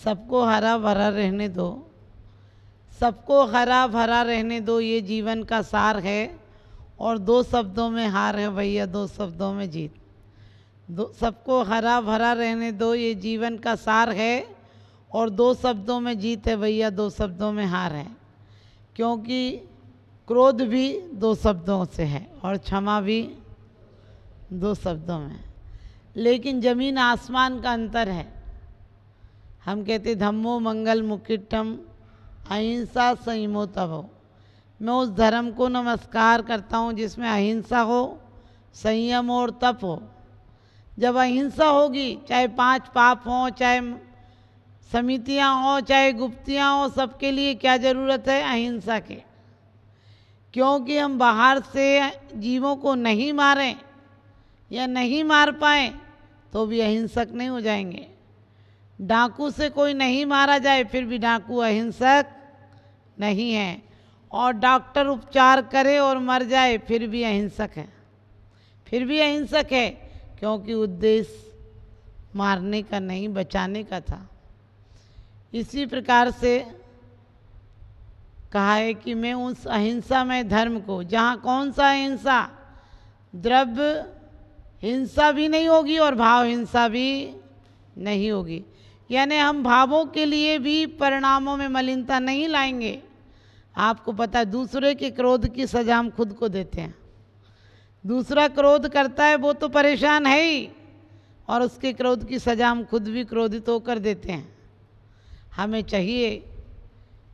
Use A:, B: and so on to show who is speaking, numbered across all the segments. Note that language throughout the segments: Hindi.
A: सबको हरा भरा रहने दो, सबको हरा भरा रहने दो, ये जीवन का सार है। और दो शब्दों में हार है भैया, दो शब्दों में जीत। सबको हरा भरा रहने दो, ये जीवन का सार है। और दो शब्दों में जीत है भैया, दो शब्दों में हार है। क्योंकि क्रोध भी दो शब्दों से है और क्षमा भी दो शब्दों में। लेकिन जमीन आसमान का अंतर है। हम कहते धम्मो मंगल मुकिट्ठम अहिंसा संयमो तपो। मैं उस धर्म को नमस्कार करता हूँ जिसमें अहिंसा हो, संयम और तप हो। जब अहिंसा होगी, चाहे 5 पाप हों, चाहे समितियाँ हों, चाहे गुप्तियाँ हों, सबके लिए क्या ज़रूरत है? अहिंसा के। क्योंकि हम बाहर से जीवों को नहीं मारें या नहीं मार पाएँ तो भी अहिंसक नहीं हो जाएंगे। डाकू से कोई नहीं मारा जाए फिर भी डाकू अहिंसक नहीं है। और डॉक्टर उपचार करे और मर जाए फिर भी अहिंसक है, फिर भी अहिंसक है। क्योंकि उद्देश्य मारने का नहीं, बचाने का था। इसी प्रकार से कहा है कि मैं उस अहिंसा में धर्म को, जहाँ कौन सा अहिंसा? द्रव्य हिंसा भी नहीं होगी और भाव हिंसा भी नहीं होगी। यानी हम भावों के लिए भी परिणामों में मलिनता नहीं लाएंगे। आपको पता है दूसरे के क्रोध की सजा हम खुद को देते हैं। दूसरा क्रोध करता है वो तो परेशान है ही, और उसके क्रोध की सजा हम खुद भी क्रोधित होकर देते हैं। हमें चाहिए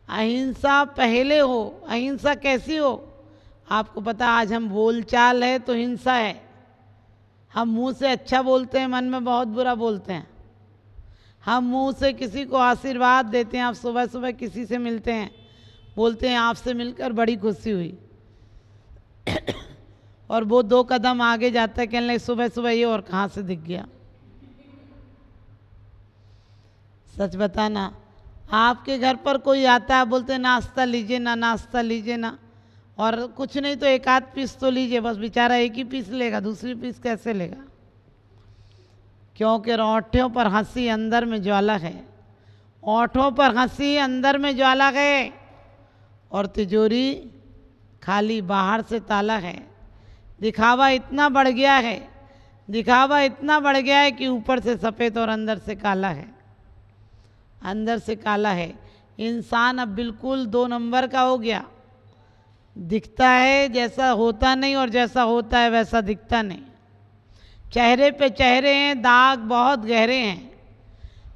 A: अहिंसा पहले हो। अहिंसा कैसी हो? आपको पता आज हम बोलचाल है तो हिंसा है। हम मुंह से अच्छा बोलते हैं, मन में बहुत बुरा बोलते हैं। हम मुंह से किसी को आशीर्वाद देते हैं। आप सुबह सुबह किसी से मिलते हैं, बोलते हैं आपसे मिलकर बड़ी खुशी हुई और वो 2 कदम आगे जाता है, कहने लगे सुबह सुबह ये और कहाँ से दिख गया। सच बताना, आपके घर पर कोई आता है, बोलते हैं नाश्ता लीजिए ना, नाश्ता लीजिए ना, और कुछ नहीं तो 1 आध पीस तो लीजिए। बस बेचारा 1 ही पीस लेगा, दूसरी पीस कैसे लेगा? क्योंकि ओंठों पर हंसी अंदर में ज्वाला है। ओंठों पर हंसी अंदर में ज्वाला है और तिजोरी खाली, बाहर से ताला है। दिखावा इतना बढ़ गया है, दिखावा इतना बढ़ गया है कि ऊपर से सफ़ेद और अंदर से काला है, अंदर से काला है। इंसान अब बिल्कुल 2 नंबर का हो गया। दिखता है जैसा होता नहीं, और जैसा होता है वैसा दिखता नहीं। चेहरे पे चेहरे हैं, दाग बहुत गहरे हैं।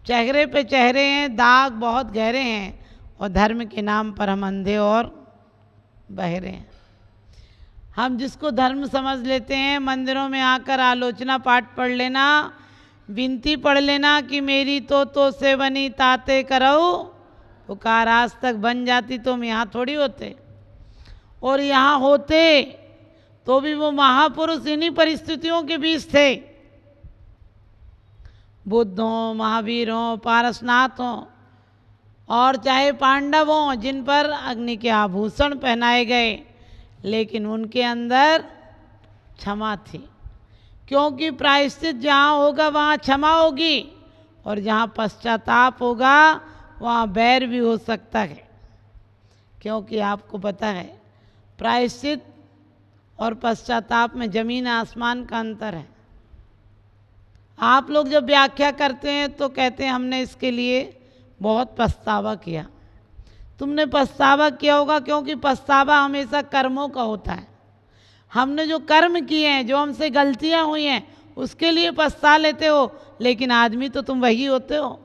A: चेहरे पे चेहरे हैं, दाग बहुत गहरे हैं। और धर्म के नाम पर हम अंधे और बहरे हैं। हम जिसको धर्म समझ लेते हैं, मंदिरों में आकर आलोचना पाठ पढ़ लेना, विनती पढ़ लेना कि मेरी तो से बनी ताते करो, पुकार आज तक बन जाती तो हम यहाँ थोड़ी होते। और यहाँ होते तो भी वो महापुरुष इन्हीं परिस्थितियों के बीच थे। बुद्धों, महावीरों, पारसनाथों और चाहे पांडवों, जिन पर अग्नि के आभूषण पहनाए गए, लेकिन उनके अंदर क्षमा थी। क्योंकि प्रायश्चित जहाँ होगा वहाँ क्षमा होगी, और जहाँ पश्चाताप होगा वहाँ बैर भी हो सकता है। क्योंकि आपको पता है प्रायश्चित और पश्चाताप में जमीन आसमान का अंतर है। आप लोग जब व्याख्या करते हैं तो कहते हैं हमने इसके लिए बहुत पछतावा किया। तुमने पछतावा किया होगा, क्योंकि पछतावा हमेशा कर्मों का होता है। हमने जो कर्म किए हैं, जो हमसे गलतियां हुई हैं, उसके लिए पछता लेते हो, लेकिन आदमी तो तुम वही होते हो।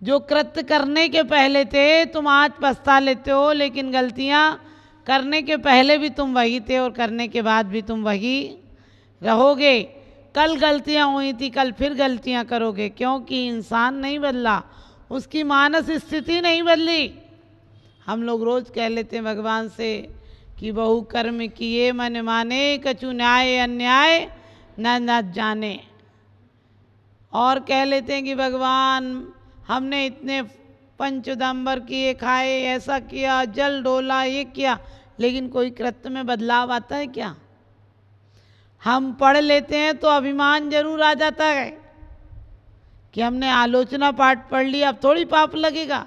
A: जो कृत्य करने के पहले थे तुम आज पछता लेते हो, लेकिन गलतियां करने के पहले भी तुम वही थे और करने के बाद भी तुम वही रहोगे। कल गलतियां हुई थी, कल फिर गलतियां करोगे, क्योंकि इंसान नहीं बदला, उसकी मानस स्थिति नहीं बदली। हम लोग रोज कह लेते हैं भगवान से कि बहु कर्म किए मन माने, कछु न्याय अन्याय न जाने। और कह लेते हैं कि भगवान हमने इतने पंचोदंबर किए, खाए, ऐसा किया, जल डोला, ये किया, लेकिन कोई कृत्य में बदलाव आता है क्या? हम पढ़ लेते हैं तो अभिमान जरूर आ जाता है कि हमने आलोचना पाठ पढ़ लिया अब थोड़ी पाप लगेगा।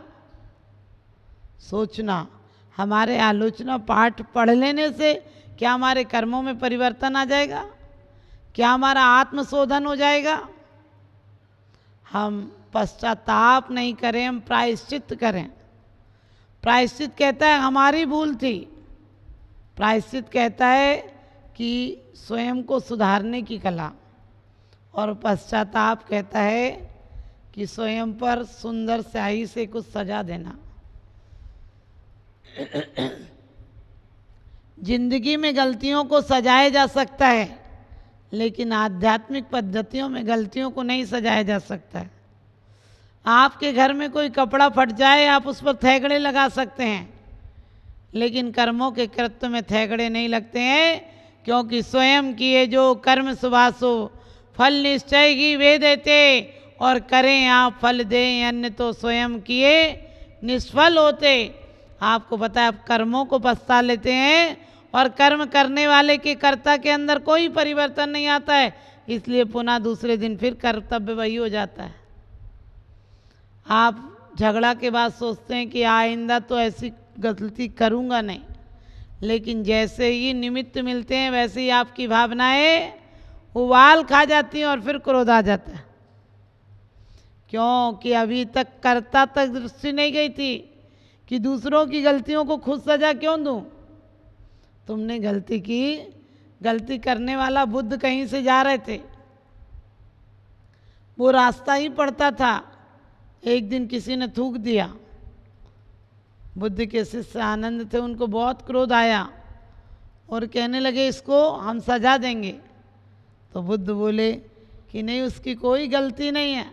A: सोचना, हमारे आलोचना पाठ पढ़ लेने से क्या हमारे कर्मों में परिवर्तन आ जाएगा? क्या हमारा आत्मशोधन हो जाएगा? हम पश्चाताप नहीं करें, हम प्रायश्चित करें। प्रायश्चित कहता है हमारी भूल थी, प्रायश्चित कहता है कि स्वयं को सुधारने की कला, और पश्चाताप कहता है कि स्वयं पर सुंदर स्याही से कुछ सजा देना। जिंदगी में गलतियों को सजाया जा सकता है, लेकिन आध्यात्मिक पद्धतियों में गलतियों को नहीं सजाया जा सकता है। आपके घर में कोई कपड़ा फट जाए, आप उस पर थैगड़े लगा सकते हैं, लेकिन कर्मों के कृत्य में थैगड़े नहीं लगते हैं, क्योंकि स्वयं किए जो कर्म सुभासो फल निश्चय ही वे देते, और करें आप फल दें अन्य तो स्वयं किए निष्फल होते। आपको पता है, आप कर्मों को पछता लेते हैं और कर्म करने वाले के कर्ता के अंदर कोई परिवर्तन नहीं आता है, इसलिए पुनः दूसरे दिन फिर कर्तव्य वही हो जाता है। आप झगड़ा के बाद सोचते हैं कि आइंदा तो ऐसी गलती करूँगा नहीं, लेकिन जैसे ही निमित्त मिलते हैं वैसे ही आपकी भावनाएं उबाल खा जाती हैं और फिर क्रोध आ जाता है, क्योंकि अभी तक कर्ता तक दृष्टि नहीं गई थी कि दूसरों की गलतियों को खुद सजा क्यों दूं। तुमने गलती की, गलती करने वाला बुद्ध कहीं से जा रहे थे, वो रास्ता ही पड़ता था, एक दिन किसी ने थूक दिया। बुद्ध के शिष्य आनंद थे, उनको बहुत क्रोध आया और कहने लगे इसको हम सजा देंगे। तो बुद्ध बोले कि नहीं, उसकी कोई गलती नहीं है,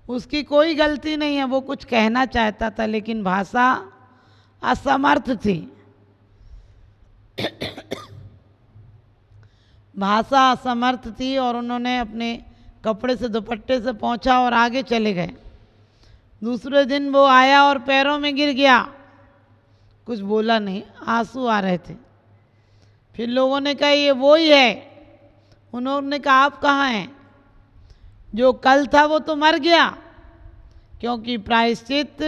A: उसकी कोई गलती नहीं है। वो कुछ कहना चाहता था लेकिन भाषा असमर्थ थी, भाषा असमर्थ थी, और उन्होंने अपने कपड़े से दुपट्टे से पोंछा और आगे चले गए। दूसरे दिन वो आया और पैरों में गिर गया, कुछ बोला नहीं, आंसू आ रहे थे। फिर लोगों ने कहा ये वो ही है। उन्होंने कहा आप कहाँ हैं? जो कल था वो तो मर गया, क्योंकि प्रायश्चित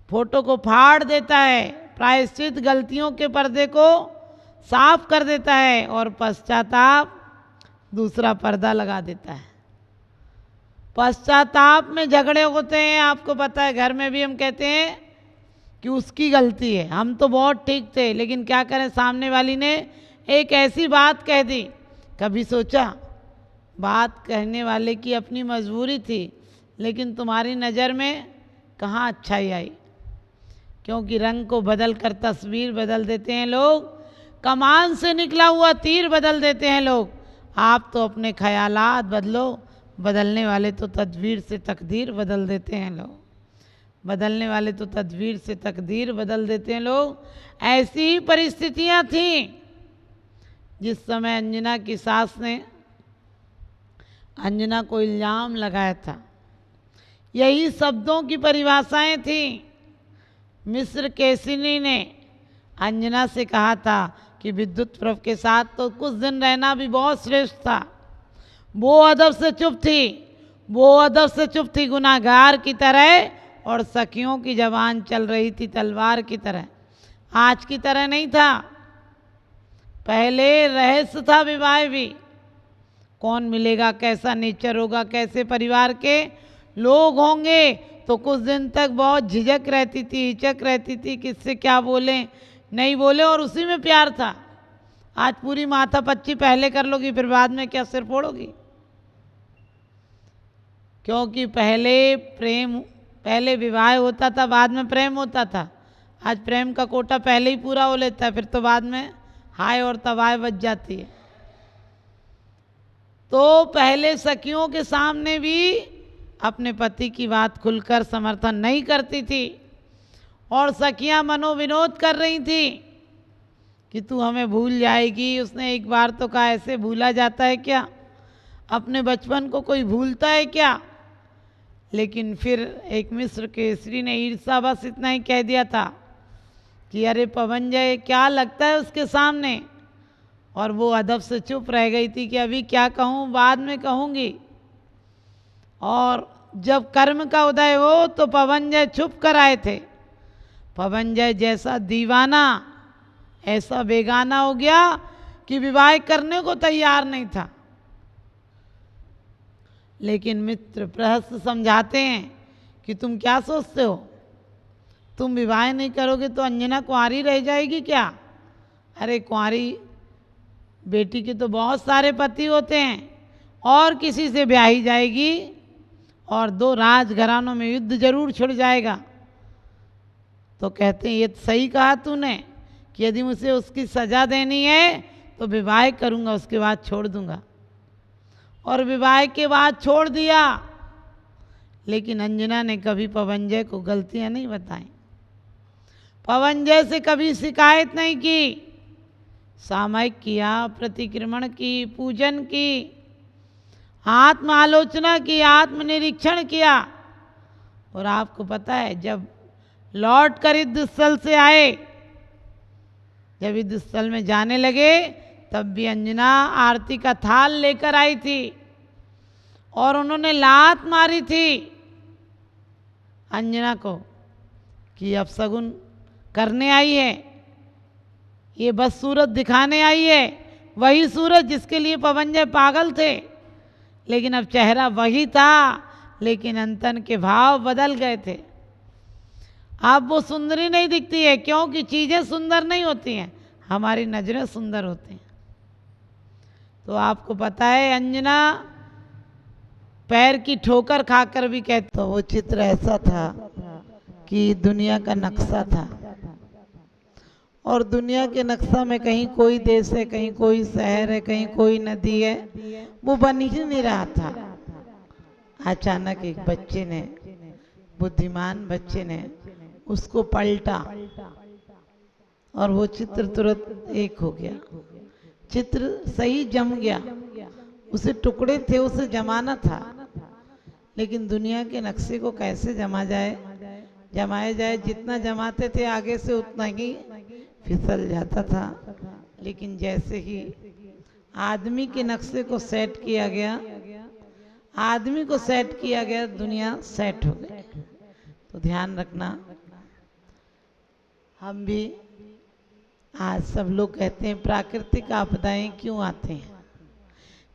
A: फोटो को फाड़ देता है, प्रायश्चित गलतियों के पर्दे को साफ कर देता है, और पश्चाताप दूसरा पर्दा लगा देता है। पश्चाताप में झगड़े होते हैं, आपको पता है, घर में भी हम कहते हैं कि उसकी गलती है, हम तो बहुत ठीक थे, लेकिन क्या करें, सामने वाली ने एक ऐसी बात कह दी। कभी सोचा बात कहने वाले की अपनी मजबूरी थी, लेकिन तुम्हारी नज़र में कहाँ अच्छाई आई? क्योंकि रंग को बदल कर तस्वीर बदल देते हैं लोग, कमान से निकला हुआ तीर बदल देते हैं लोग। आप तो अपने ख्यालात बदलो, बदलने वाले तो तदबीर से तकदीर बदल देते हैं लोग, बदलने वाले तो तदबीर से तकदीर बदल देते हैं लोग। ऐसी ही परिस्थितियां थीं जिस समय अंजना की सास ने अंजना को इल्ज़ाम लगाया था। यही शब्दों की परिभाषाएं थीं। मिस्र केसिनी ने अंजना से कहा था कि विद्युत प्रभ के साथ तो कुछ दिन रहना भी बहुत श्रेष्ठ था। वो अदब से चुप थी, वो अदब से चुप थी गुनाहगार की तरह, और सखियों की जबान चल रही थी तलवार की तरह। आज की तरह नहीं था, पहले रहस्य था विवाह भी। कौन मिलेगा, कैसा नेचर होगा, कैसे परिवार के लोग होंगे, तो कुछ दिन तक बहुत झिझक रहती थी, हिचक रहती थी, किससे क्या बोलें नहीं बोले, और उसी में प्यार था। आज पूरी माथा पच्ची पहले कर लोगी, फिर बाद में क्या सिर फोड़ोगी? क्योंकि पहले विवाह होता था, बाद में प्रेम होता था। आज प्रेम का कोटा पहले ही पूरा हो लेता है, फिर तो बाद में हाय और तबाह बच जाती है। तो पहले सखियों के सामने भी अपने पति की बात खुलकर समर्थन नहीं करती थी, और सखियां मनोविनोद कर रही थी कि तू हमें भूल जाएगी। उसने एक बार तो कहा ऐसे भूला जाता है क्या? अपने बचपन को कोई भूलता है क्या? लेकिन फिर एक मिस्र केसरी ने ईर्ष्यावश इतना ही कह दिया था कि अरे पवन जय क्या लगता है उसके सामने, और वो अदब से चुप रह गई थी कि अभी क्या कहूँ, बाद में कहूँगी। और जब कर्म का उदय हो तो पवनजय छुप कर आए थे। पवनजय जैसा दीवाना ऐसा बेगाना हो गया कि विवाह करने को तैयार नहीं था। लेकिन मित्र प्रहस्त समझाते हैं कि तुम क्या सोचते हो, तुम विवाह नहीं करोगे तो अंजना कुंवारी रह जाएगी क्या? अरे कुंवारी बेटी के तो बहुत सारे पति होते हैं, और किसी से ब्याही जाएगी और 2 राजघरानों में युद्ध जरूर छिड़ जाएगा। तो कहते हैं ये सही कहा तूने कि यदि मुझे उसकी सजा देनी है तो विवाह करूंगा, उसके बाद छोड़ दूंगा। और विवाह के बाद छोड़ दिया। लेकिन अंजना ने कभी पवनजय को गलतियां नहीं बताई, पवनजय से कभी शिकायत नहीं की, सामयिक किया, प्रतिक्रमण की, पूजन की, आत्म आलोचना की, आत्मनिरीक्षण किया। और आपको पता है जब लौट कर युद्ध स्थल से आए, जब युद्ध स्थल में जाने लगे, तब भी अंजना आरती का थाल लेकर आई थी और उन्होंने लात मारी थी अंजना को कि अब शगुन करने आई है, ये बस सूरत दिखाने आई है। वही सूरत जिसके लिए पवनजय पागल थे, लेकिन अब चेहरा वही था, लेकिन अंतन के भाव बदल गए थे। अब वो सुंदरी नहीं दिखती है, क्योंकि चीजें सुंदर नहीं होती हैं, हमारी नजरें सुंदर होती हैं। तो आपको पता है अंजना पैर की ठोकर खाकर भी कहते, तो वो चित्र ऐसा था कि दुनिया का नक्शा था, और दुनिया के नक्शा में कहीं कोई देश है, कहीं कोई शहर है, कहीं कोई नदी है, वो बन ही नहीं रहा था। अचानक एक बच्चे ने, बुद्धिमान बच्चे ने उसको पलटा और वो चित्र तुरंत एक हो गया, चित्र सही जम गया। उसे टुकड़े थे, उसे जमाना था, लेकिन दुनिया के नक्शे को कैसे जमाया जाए, जितना जमाते थे आगे से उतना ही फिसल जाता था। लेकिन जैसे ही आदमी के नक्शे को सेट किया गया, आदमी को सेट किया गया, दुनिया सेट हो गई। तो ध्यान रखना, हम भी आज सब लोग कहते हैं प्राकृतिक आपदाएं क्यों आते हैं,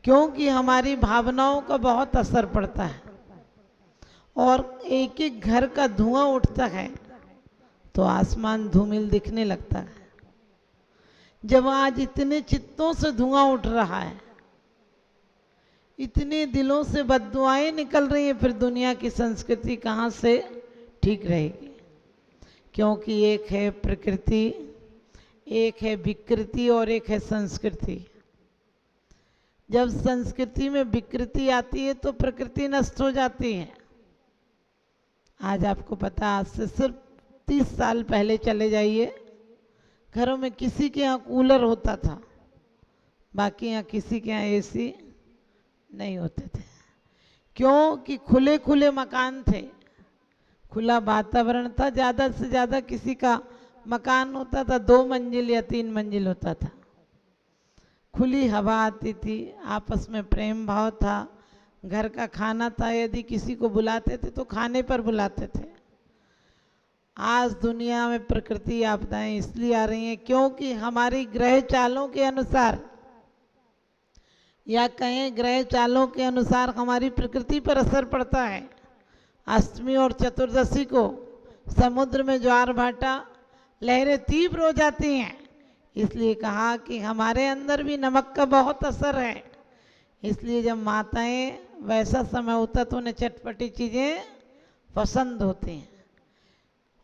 A: क्योंकि हमारी भावनाओं का बहुत असर पड़ता है। और एक एक घर का धुआं उठता है तो आसमान धूमिल दिखने लगता है। जब आज इतने चित्तों से धुआं उठ रहा है, इतने दिलों से बद्दुआएं निकल रही हैं, फिर दुनिया की संस्कृति कहाँ से ठीक रहेगी? क्योंकि एक है प्रकृति, एक है विकृति और एक है संस्कृति। जब संस्कृति में विकृति आती है तो प्रकृति नष्ट हो जाती है। आज आपको पता, आज से सिर्फ 30 साल पहले चले जाइए, घरों में किसी के यहाँ कूलर होता था, बाकी यहाँ किसी के यहाँ एसी नहीं होते थे। क्यों? कि खुले खुले मकान थे, खुला वातावरण था, ज़्यादा से ज़्यादा किसी का मकान होता था 2 मंजिल या 3 मंजिल होता था, खुली हवा आती थी, आपस में प्रेम भाव था, घर का खाना था, यदि किसी को बुलाते थे तो खाने पर बुलाते थे। आज दुनिया में प्रकृति आपदाएं इसलिए आ रही हैं क्योंकि हमारी ग्रह चालों के अनुसार, या कहें ग्रह चालों के अनुसार हमारी प्रकृति पर असर पड़ता है। अष्टमी और चतुर्दशी को समुद्र में ज्वार भाटा, लहरें तीव्र हो जाती हैं, इसलिए कहा कि हमारे अंदर भी नमक का बहुत असर है। इसलिए जब माताएं वैसा समय होता तो उन्हें चटपटी चीज़ें पसंद होती हैं।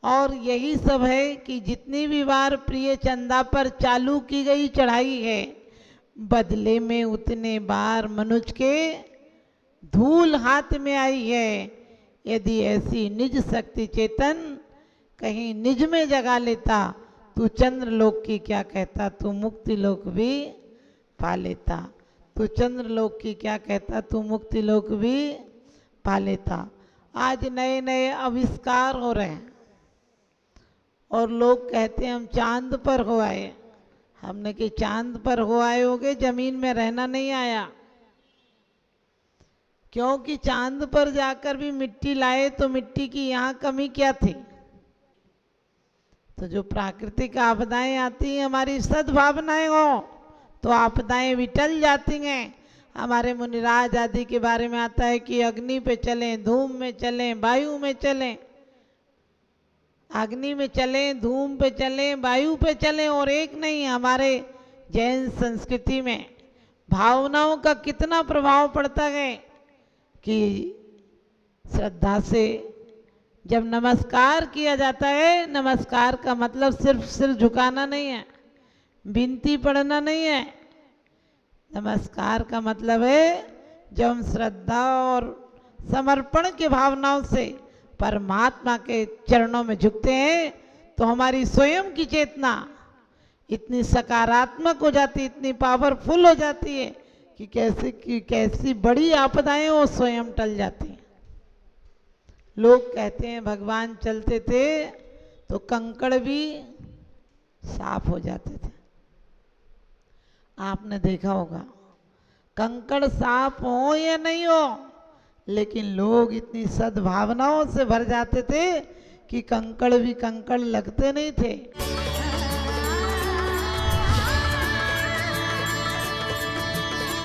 A: और यही सब है कि जितनी भी बार प्रिय चंदा पर चालू की गई चढ़ाई है, बदले में उतने बार मनुष्य के धूल हाथ में आई है। यदि ऐसी निज शक्ति चेतन कहीं निज में जगा लेता, तू चंद्रलोक की क्या कहता, तू मुक्ति लोक भी पा लेता। तू चंद्रलोक की क्या कहता, तू मुक्ति लोक भी पा लेता। आज नए नए आविष्कार हो रहे हैं और लोग कहते हैं हम चांद पर हो आए। हमने कि चांद पर हो आए होगे, जमीन में रहना नहीं आया। क्योंकि चांद पर जाकर भी मिट्टी लाए तो मिट्टी की यहाँ कमी क्या थी। तो जो प्राकृतिक आपदाएं आती हैं, हमारी सद्भावनाएं हो तो आपदाएं भी टल जाती हैं। हमारे मुनिराज आदि के बारे में आता है कि अग्नि पे चलें, धूम में चलें, वायु में चलें। अग्नि में चलें, धूम पे चलें, वायु पे चलें। और एक नहीं, हमारे जैन संस्कृति में भावनाओं का कितना प्रभाव पड़ता है कि श्रद्धा से जब नमस्कार किया जाता है, नमस्कार का मतलब सिर्फ सिर झुकाना नहीं है, विनती पढ़ना नहीं है। नमस्कार का मतलब है जब हम श्रद्धा और समर्पण की भावनाओं से परमात्मा के चरणों में झुकते हैं तो हमारी स्वयं की चेतना इतनी सकारात्मक हो जाती है, इतनी पावरफुल हो जाती है कि कैसी बड़ी आपदाएं वो स्वयं टल जाती हैं। लोग कहते हैं भगवान चलते थे तो कंकड़ भी साफ हो जाते थे। आपने देखा होगा, कंकड़ साफ हो या नहीं हो, लेकिन लोग इतनी सद्भावनाओं से भर जाते थे कि कंकड़ भी कंकड़ लगते नहीं थे।